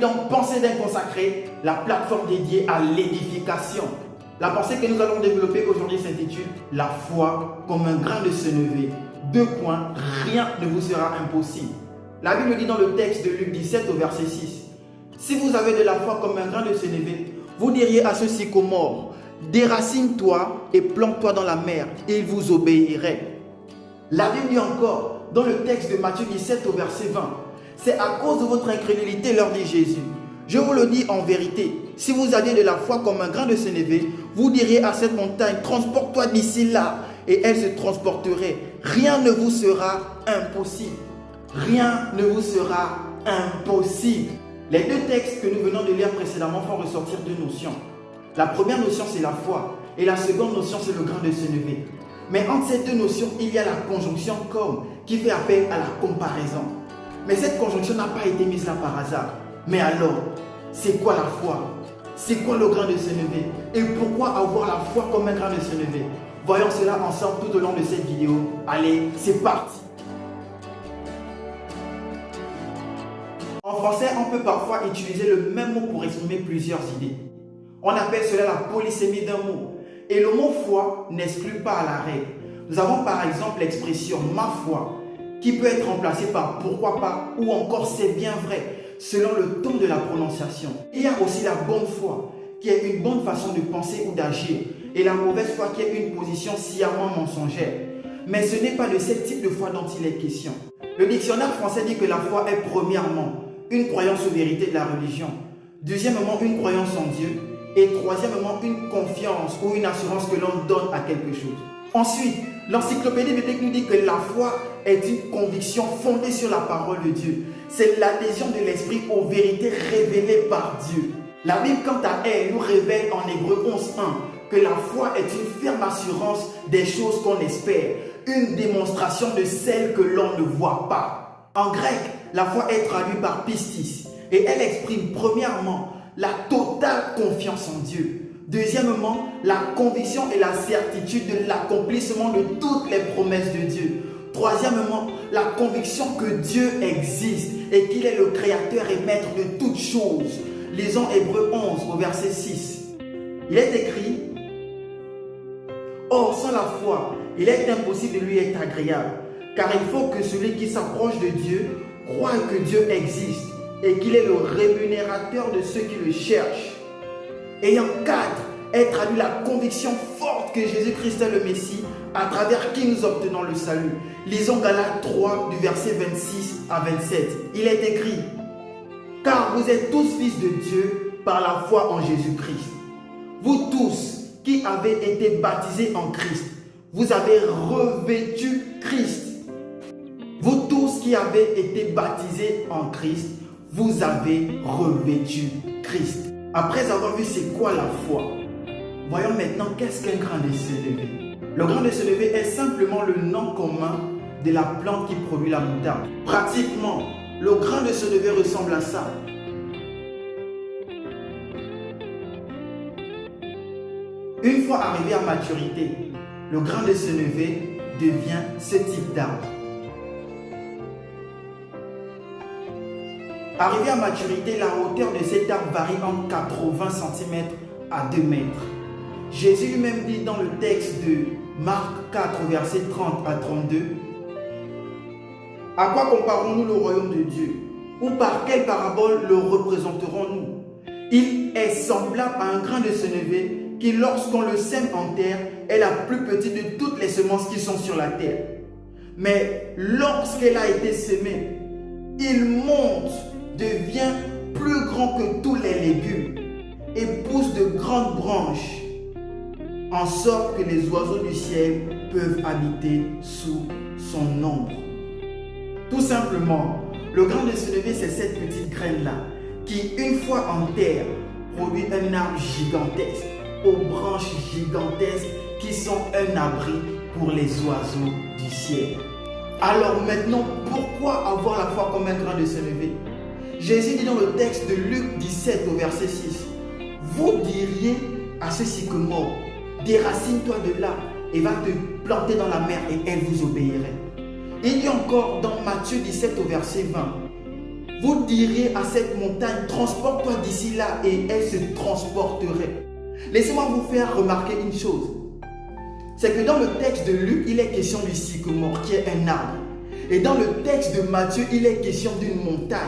dans Pensée d'un consacré, la plateforme dédiée à l'édification. La pensée que nous allons développer aujourd'hui s'intitule « La foi comme un grain de sénévé ». 2 points, rien ne vous sera impossible. La Bible dit dans le texte de Luc 17 au verset 6, « Si vous avez de la foi comme un grain de sénévé, vous diriez à ce sycomore, déracine-toi et plante-toi dans la mer, et il vous obéirait. » La Bible dit encore, dans le texte de Matthieu 17 au verset 20, « C'est à cause de votre incrédulité, leur dit Jésus. Je vous le dis en vérité, si vous aviez de la foi comme un grain de sénévé, vous diriez à cette montagne, transporte-toi d'ici là, et elle se transporterait. Rien ne vous sera impossible. » Rien ne vous sera impossible. Les 2 textes que nous venons de lire précédemment font ressortir 2 notions. La première notion, c'est la foi, et la seconde notion, c'est le grain de sénévé. Mais entre ces 2 notions, il y a la conjonction comme, qui fait appel à la comparaison. Mais cette conjonction n'a pas été mise là par hasard. Mais alors, c'est quoi la foi? C'est quoi le grain de sénévé? Et pourquoi avoir la foi comme un grain de sénévé? Voyons cela ensemble tout au long de cette vidéo. Allez, c'est parti! En français, on peut parfois utiliser le même mot pour exprimer plusieurs idées. On appelle cela la polysémie d'un mot. Et le mot foi n'exclut pas la règle. Nous avons par exemple l'expression « ma foi » qui peut être remplacée par « pourquoi pas » ou encore « c'est bien vrai » selon le ton de la prononciation. Il y a aussi la bonne foi qui est une bonne façon de penser ou d'agir et la mauvaise foi qui est une position sciemment mensongère. Mais ce n'est pas de ce type de foi dont il est question. Le dictionnaire français dit que la foi est premièrement une croyance aux vérités de la religion, deuxièmement une croyance en Dieu et troisièmement une confiance ou une assurance que l'on donne à quelque chose. Ensuite, l'encyclopédie biblique nous dit que la foi est une conviction fondée sur la parole de Dieu. C'est l'adhésion de l'esprit aux vérités révélées par Dieu. La Bible, quant à elle, nous révèle en Hébreux 11:1 que la foi est une ferme assurance des choses qu'on espère, une démonstration de celles que l'on ne voit pas. En grec, la foi est traduite par pistis et elle exprime premièrement la totale confiance en Dieu. Deuxièmement, la conviction et la certitude de l'accomplissement de toutes les promesses de Dieu. Troisièmement, la conviction que Dieu existe et qu'il est le créateur et maître de toutes choses. Lisons Hébreux 11 au verset 6. Il est écrit, « Or, sans la foi, il est impossible de lui être agréable, car il faut que celui qui s'approche de Dieu croit que Dieu existe et qu'il est le rémunérateur de ceux qui le cherchent. » Ayant 4, est traduit la conviction forte que Jésus-Christ est le Messie, à travers qui nous obtenons le salut. Lisons Galates 3 du verset 26 à 27. Il est écrit, « Car vous êtes tous fils de Dieu par la foi en Jésus-Christ. Vous tous qui avez été baptisés en Christ, vous avez revêtu Christ. » Vous tous qui avez été baptisés en Christ, vous avez revêtu Christ. Après avoir vu c'est quoi la foi, voyons maintenant qu'est-ce qu'un grain de sénévé. Le grain de sénévé est simplement le nom commun de la plante qui produit la moutarde. Pratiquement, le grain de sénévé ressemble à ça. Une fois arrivé à maturité, le grain de sénévé devient ce type d'arbre. Arrivé à maturité, la hauteur de cet arbre varie entre 80 cm à 2 mètres. Jésus lui-même dit dans le texte de Marc 4, verset 30 à 32, « À quoi comparons-nous le royaume de Dieu? Ou par quelle parabole le représenterons-nous? Il est semblable à un grain de sénévé qui, lorsqu'on le sème en terre, est la plus petite de toutes les semences qui sont sur la terre. Mais lorsqu'elle a été sémée, il monte, devient plus grand que tous les légumes et pousse de grandes branches, en sorte que les oiseaux du ciel peuvent habiter sous son ombre. » Tout simplement, le grain de sénévé, c'est cette petite graine-là qui, une fois en terre, produit un arbre gigantesque, aux branches gigantesques qui sont un abri pour les oiseaux du ciel. Alors maintenant, pourquoi avoir la foi comme un grain de sénévé? Jésus dit dans le texte de Luc 17 au verset 6, « Vous diriez à ce sycomore, déracine-toi de là et va te planter dans la mer et elle vous obéirait. » Il dit encore dans Matthieu 17 au verset 20, « vous diriez à cette montagne, transporte-toi d'ici là, et elle se transporterait. Laissez-moi vous faire remarquer une chose. C'est que dans le texte de Luc, il est question du sycomore, qui est un arbre. Et dans le texte de Matthieu, il est question d'une montagne.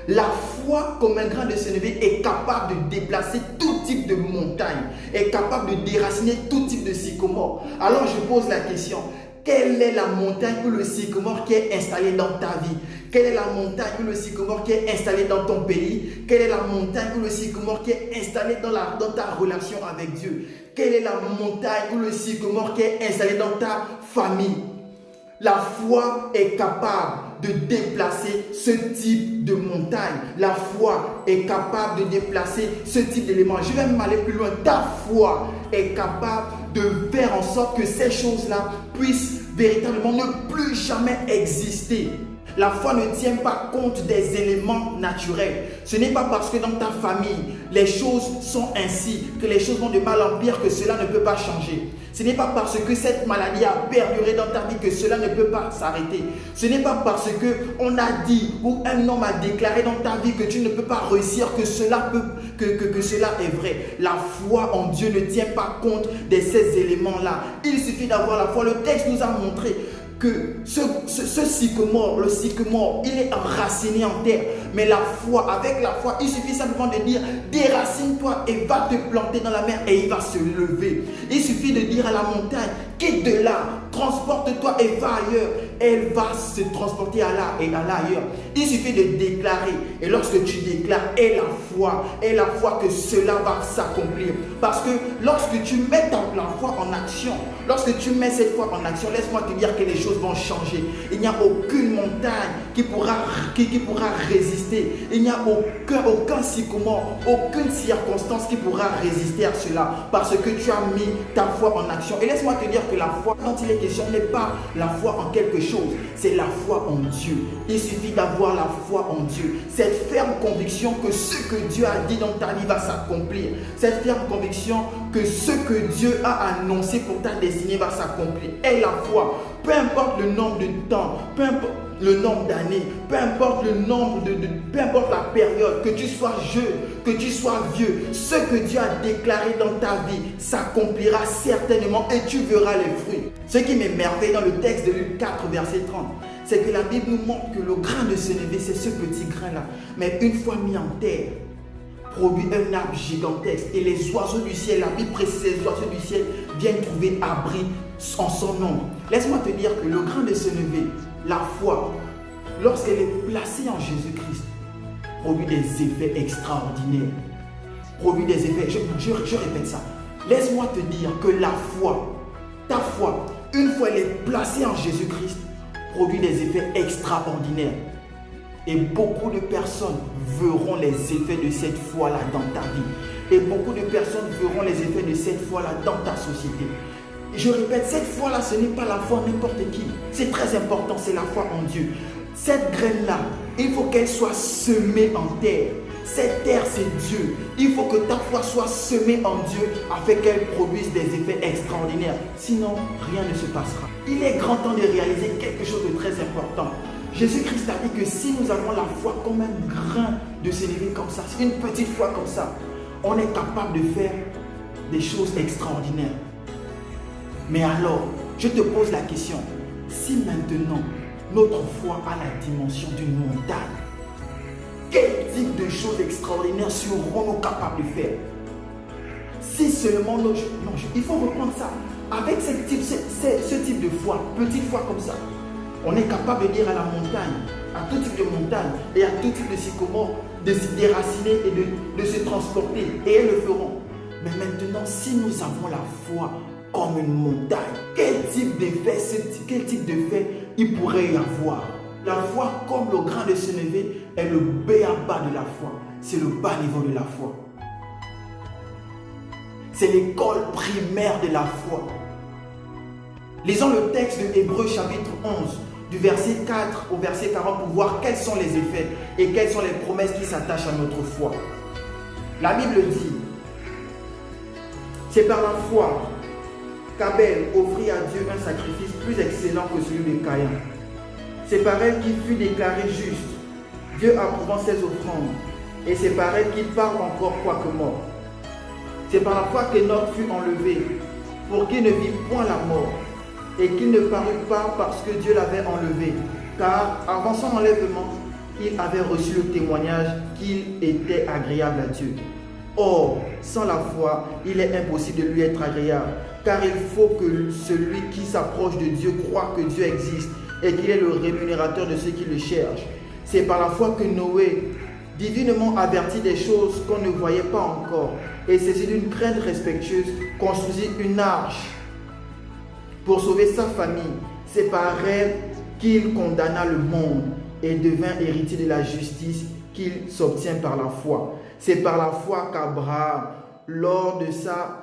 La foi, comme un grain de sénévé, est capable de déplacer tout type de montagne, est capable de déraciner tout type de sycomore. Alors je pose la question, quelle est la montagne ou le sycomore qui est installé dans ta vie? Quelle est la montagne ou le sycomore qui est installé dans ton pays? Quelle est la montagne ou le sycomore qui est installé dans ta relation avec Dieu? Quelle est la montagne ou le sycomore qui est installé dans ta famille? La foi est capable de déplacer ce type de montagne. La foi est capable de déplacer ce type d'éléments. Je vais même aller plus loin. Ta foi est capable de faire en sorte que ces choses-là puissent véritablement ne plus jamais exister. La foi ne tient pas compte des éléments naturels. Ce n'est pas parce que dans ta famille, les choses sont ainsi, que les choses vont de mal en pire, que cela ne peut pas changer. Ce n'est pas parce que cette maladie a perduré dans ta vie que cela ne peut pas s'arrêter. Ce n'est pas parce qu'on a dit ou un homme a déclaré dans ta vie que tu ne peux pas réussir que cela est vrai. La foi en Dieu ne tient pas compte de ces éléments-là. Il suffit d'avoir la foi. Le texte nous a montré que ce sycomore, le sycomore, il est enraciné en terre. Mais la foi, avec la foi, il suffit simplement de dire déracine-toi et va te planter dans la mer et il va se lever. Il suffit de dire à la montagne, quitte de là, transporte-toi et va ailleurs. Elle va se transporter à là et à l'ailleurs. Il suffit de déclarer. Et lorsque tu déclares, aie la foi que cela va s'accomplir. Parce que lorsque tu mets la foi en action, lorsque tu mets cette foi en action, laisse-moi te dire que les choses vont changer. Il n'y a aucune montagne qui pourra résister. Il n'y a aucun sycomore, aucune circonstance qui pourra résister à cela. Parce que tu as mis ta foi en action. Et laisse-moi te dire que la foi, quand il est question, n'est pas la foi en quelque chose. C'est la foi en Dieu. Il suffit d'avoir la foi en Dieu. Cette ferme conviction que ce que Dieu a dit dans ta vie va s'accomplir. Cette ferme conviction que ce que Dieu a annoncé pour ta destinée va s'accomplir. Et la foi, peu importe le nombre de temps, peu importe le nombre d'années, peu importe peu importe la période, que tu sois jeune, que tu sois vieux, ce que Dieu a déclaré dans ta vie s'accomplira certainement et tu verras les fruits. Ce qui m'émerveille dans le texte de Luc 4, verset 30, c'est que la Bible nous montre que le grain de sénévé, c'est ce petit grain-là. Mais une fois mis en terre, produit un arbre gigantesque. Et les oiseaux du ciel, la Bible précise, les oiseaux du ciel viennent trouver abri en son nombre. Laisse-moi te dire que le grain de sénévé, la foi, lorsqu'elle est placée en Jésus-Christ, produit des effets extraordinaires. Produit des effets, je répète ça. Laisse-moi te dire que la foi, ta foi, une fois elle est placée en Jésus-Christ, produit des effets extraordinaires. Et beaucoup de personnes verront les effets de cette foi-là dans ta vie. Et beaucoup de personnes verront les effets de cette foi-là dans ta société. Je répète, cette foi-là, ce n'est pas la foi en n'importe qui. C'est très important, c'est la foi en Dieu. Cette graine-là, il faut qu'elle soit semée en terre. Cette terre, c'est Dieu. Il faut que ta foi soit semée en Dieu afin qu'elle produise des effets extraordinaires. Sinon, rien ne se passera. Il est grand temps de réaliser quelque chose de très important. Jésus-Christ a dit que si nous avons la foi comme un grain de sénévé comme ça, une petite foi comme ça, on est capable de faire des choses extraordinaires. Mais alors, je te pose la question, si maintenant notre foi a la dimension d'une montagne, quel type de choses extraordinaires serons-nous capables de faire? Si seulement il faut reprendre ça. Avec ce type de foi, petite foi comme ça, on est capable de dire à la montagne, à tout type de montagne et à tout type de sycomore, de se déraciner et de se transporter. Et elles le feront. Mais maintenant, si nous avons la foi comme une montagne, quel type d'effet il pourrait y avoir? La foi, comme le grain de sénévé, est le b.a.-ba de la foi. C'est le bas niveau de la foi. C'est l'école primaire de la foi. Lisons le texte de Hébreux chapitre 11, du verset 4 au verset 40 pour voir quels sont les effets et quelles sont les promesses qui s'attachent à notre foi. La Bible dit, c'est par la foi qu'Abel offrit à Dieu un sacrifice plus excellent que celui de Caïn. c'est par elle qu'il fut déclaré juste, Dieu approuvant ses offrandes. Et c'est par elle qu'il parle encore quoique mort. C'est par la foi qu'Enoch fut enlevé, pour qu'il ne vit point la mort, et qu'il ne parut pas parce que Dieu l'avait enlevé. Car avant son enlèvement, il avait reçu le témoignage qu'il était agréable à Dieu. Or, sans la foi, il est impossible de lui être agréable, car il faut que celui qui s'approche de Dieu croit que Dieu existe et qu'il est le rémunérateur de ceux qui le cherchent. C'est par la foi que Noé, divinement averti des choses qu'on ne voyait pas encore, et saisi d'une crainte respectueuse, construisit une arche pour sauver sa famille. C'est par elle qu'il condamna le monde et devint héritier de la justice qu'il s'obtient par la foi. C'est par la foi qu'Abraham, lors de sa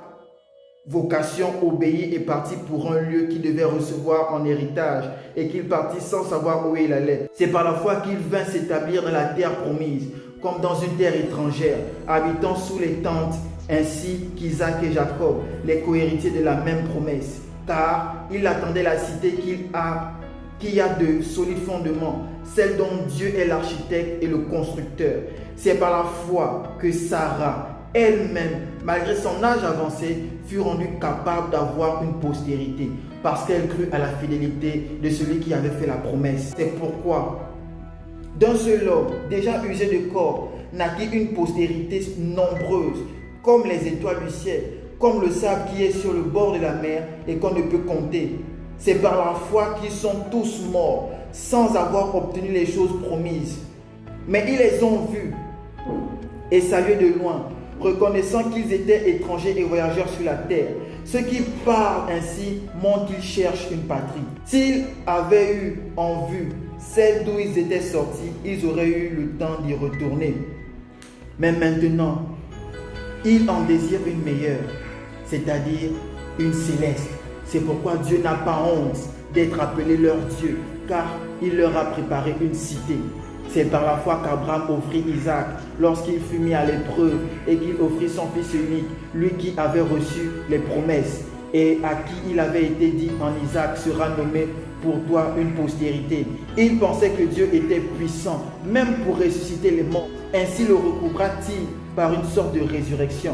vocation, obéit et partit pour un lieu qu'il devait recevoir en héritage et qu'il partit sans savoir où il allait. C'est par la foi qu'il vint s'établir dans la terre promise, comme dans une terre étrangère, habitant sous les tentes, ainsi qu'Isaac et Jacob, les cohéritiers de la même promesse. Car il attendait la cité qui a de solides fondements, celle dont Dieu est l'architecte et le constructeur. C'est par la foi que Sarah, elle-même, malgré son âge avancé, fut rendue capable d'avoir une postérité, parce qu'elle crut à la fidélité de celui qui avait fait la promesse. C'est pourquoi, d'un seul homme, déjà usé de corps, naquit une postérité nombreuse, comme les étoiles du ciel, comme le sable qui est sur le bord de la mer et qu'on ne peut compter. C'est par la foi qu'ils sont tous morts, sans avoir obtenu les choses promises. Mais ils les ont vus et salués de loin, reconnaissant qu'ils étaient étrangers et voyageurs sur la terre. Ceux qui parlent ainsi montrent qu'ils cherchent une patrie. S'ils avaient eu en vue celle d'où ils étaient sortis, ils auraient eu le temps d'y retourner. Mais maintenant, ils en désirent une meilleure, c'est-à-dire une céleste. C'est pourquoi Dieu n'a pas honte d'être appelé leur Dieu, car il leur a préparé une cité. C'est par la foi qu'Abraham offrit Isaac lorsqu'il fut mis à l'épreuve et qu'il offrit son fils unique, lui qui avait reçu les promesses et à qui il avait été dit en Isaac sera nommé pour toi une postérité. Il pensait que Dieu était puissant, même pour ressusciter les morts. Ainsi le recouvra-t-il par une sorte de résurrection.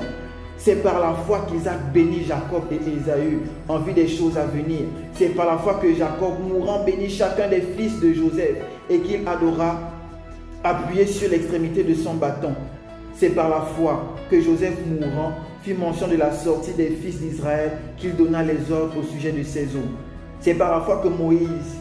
C'est par la foi qu'Isaac bénit Jacob et Ésaü en vue des choses à venir. C'est par la foi que Jacob, mourant, bénit chacun des fils de Joseph et qu'il adora appuyé sur l'extrémité de son bâton. C'est par la foi que Joseph, mourant, fit mention de la sortie des fils d'Israël qu'il donna les ordres au sujet de ses os. C'est par la foi que Moïse,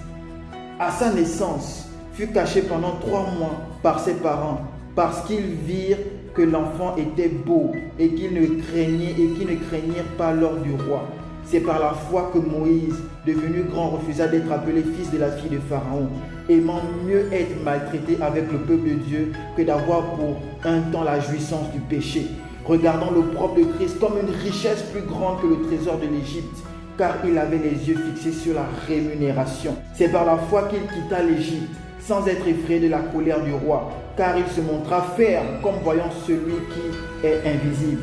à sa naissance, fut caché pendant 3 mois par ses parents parce qu'ils virent que l'enfant était beau et qu'ils ne craignirent pas l'ordre du roi. C'est par la foi que Moïse, devenu grand, refusa d'être appelé fils de la fille de Pharaon, aimant mieux être maltraité avec le peuple de Dieu que d'avoir pour un temps la jouissance du péché, regardant l'opprobre de Christ comme une richesse plus grande que le trésor de l'Égypte, car il avait les yeux fixés sur la rémunération. C'est par la foi qu'il quitta l'Égypte, sans être effrayé de la colère du roi, car il se montra ferme comme voyant celui qui est invisible.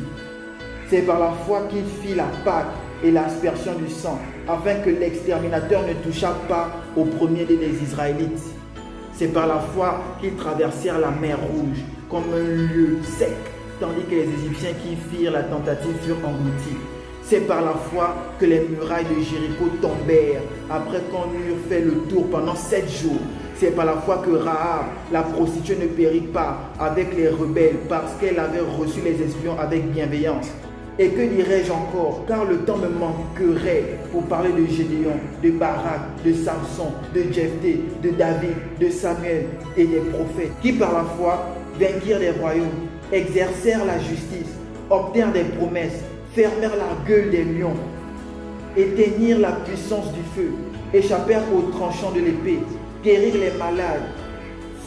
C'est par la foi qu'il fit la Pâque et l'aspersion du sang, afin que l'exterminateur ne touchât pas au premier-né des Israélites. C'est par la foi qu'ils traversèrent la mer Rouge comme un lieu sec, tandis que les Égyptiens qui firent la tentative furent engloutis. C'est par la foi que les murailles de Jéricho tombèrent après qu'on eut fait le tour pendant 7 jours. C'est par la foi que Rahab, la prostituée, ne périt pas avec les rebelles parce qu'elle avait reçu les espions avec bienveillance. Et que dirais-je encore, car le temps me manquerait pour parler de Gédéon, de Barak, de Samson, de Jephthé, de David, de Samuel et des prophètes, qui par la foi vainquirent des royaumes, exercèrent la justice, obtinrent des promesses, fermèrent la gueule des lions, éteignirent la puissance du feu, échappèrent aux tranchants de l'épée, guérirent les malades,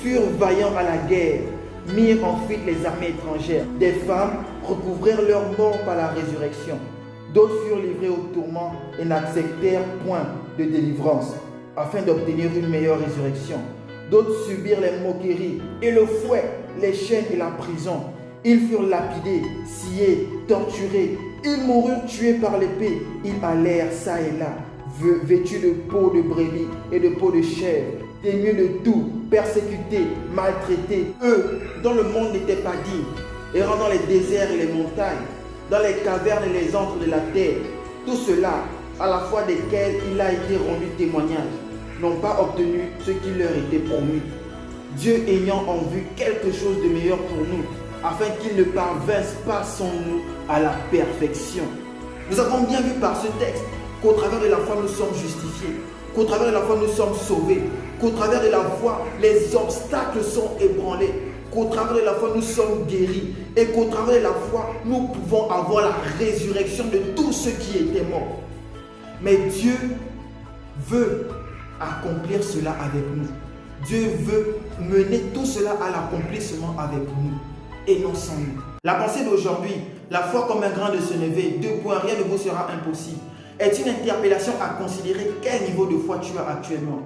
furent vaillants à la guerre, mirent en fuite les armées étrangères. Des femmes recouvrèrent leur mort par la résurrection. D'autres furent livrés au tourment et n'acceptèrent point de délivrance, afin d'obtenir une meilleure résurrection. D'autres subirent les moqueries et le fouet, les chaînes et la prison. Ils furent lapidés, sciés, torturés. Ils moururent tués par l'épée. Ils allèrent ça et là, vêtus de peau de brebis et de peau de chèvre, témoins de tout, persécutés, maltraités, eux dont le monde n'était pas digne, errant dans les déserts et les montagnes, dans les cavernes et les antres de la terre, tout cela, à la fois desquels il a été rendu témoignage, n'ont pas obtenu ce qui leur était promis. Dieu ayant en vue quelque chose de meilleur pour nous, afin qu'ils ne parvinssent pas sans nous à la perfection. Nous avons bien vu par ce texte qu'au travers de la foi nous sommes justifiés, qu'au travers de la foi nous sommes sauvés, qu'au travers de la foi les obstacles sont ébranlés, qu'au travers de la foi nous sommes guéris et qu'au travers de la foi nous pouvons avoir la résurrection de tous ceux qui étaient morts. Mais Dieu veut accomplir cela avec nous. Dieu veut mener tout cela à l'accomplissement avec nous et non sans nous. La pensée d'aujourd'hui, la foi comme un grain de sénévé, rien ne vous sera impossible, est une interpellation à considérer quel niveau de foi tu as actuellement.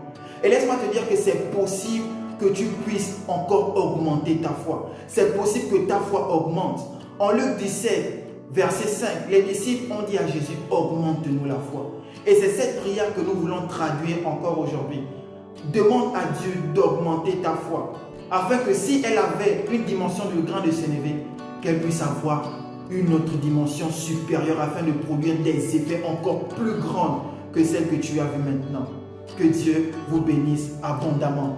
Et laisse-moi te dire que c'est possible que tu puisses encore augmenter ta foi. C'est possible que ta foi augmente. En Luc 17, verset 5, les disciples ont dit à Jésus, augmente-nous la foi. Et c'est cette prière que nous voulons traduire encore aujourd'hui. Demande à Dieu d'augmenter ta foi, afin que si elle avait une dimension de grain de sénévé, qu'elle puisse avoir une autre dimension supérieure afin de produire des effets encore plus grands que celles que tu as vues maintenant. Que Dieu vous bénisse abondamment.